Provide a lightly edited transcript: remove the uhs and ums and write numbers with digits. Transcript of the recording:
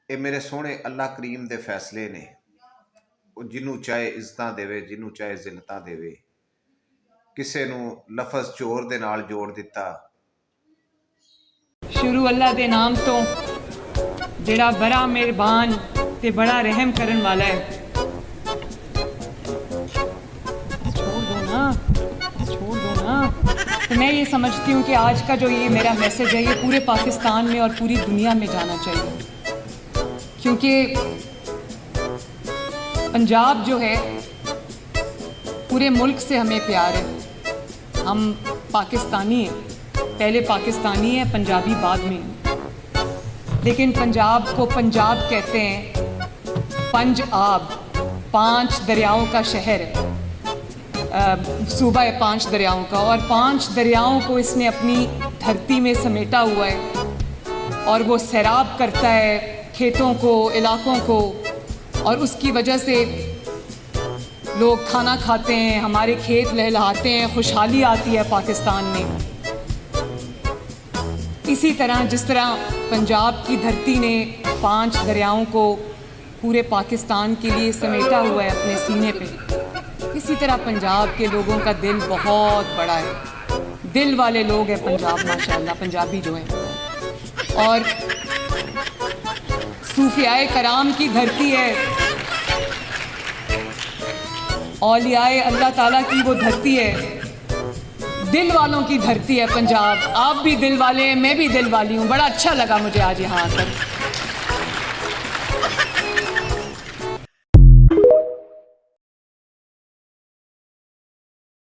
ये मेरे सोहने अल्लाह करीम दे फैसले ने। जिन्हों चाहे इज्जतां देवे, जिन्हों चाहे जिल्लतां देवे। किसे नूं लफज चोर दे नाल जोड़ दिता। शुरू अल्लाह दे नाम तो जेड़ा बड़ा मेहरबान ते बड़ा रहम करन वाला है। छोड़ दो ना। तो मैं ये समझती हूँ कि आज का जो ये मेरा मैसेज है ये पूरे पाकिस्तान में और पूरी दुनिया में जाना चाहिए, क्योंकि पंजाब जो है पूरे मुल्क से हमें प्यार है। हम पाकिस्तानी हैं, पहले पाकिस्तानी हैं, पंजाबी बाद में हैं। लेकिन पंजाब को पंजाब कहते हैं, पंज आब, 5 दरियाओं का शहर है, सूबा है 5 दरियाओं का, और 5 दरियाओं को इसने अपनी धरती में समेटा हुआ है और वो सैराब करता है खेतों को, इलाकों को, और उसकी वजह से लोग खाना खाते हैं, हमारे खेत लहलहाते हैं, खुशहाली आती है पाकिस्तान में। इसी तरह जिस तरह पंजाब की धरती ने 5 दरियाओं को पूरे पाकिस्तान के लिए समेटा हुआ है अपने सीने पे, इसी तरह पंजाब के लोगों का दिल बहुत बड़ा है। दिल वाले लोग हैं पंजाब, माशाल्लाह पंजाबी जो हैं। और सूफियाए कराम की धरती है, औलियाए अल्लाह ताला की वो धरती है, दिल वालों की धरती है पंजाब। आप भी दिल वाले हैं, मैं भी दिल वाली हूँ। बड़ा अच्छा लगा मुझे आज यहाँ आकर।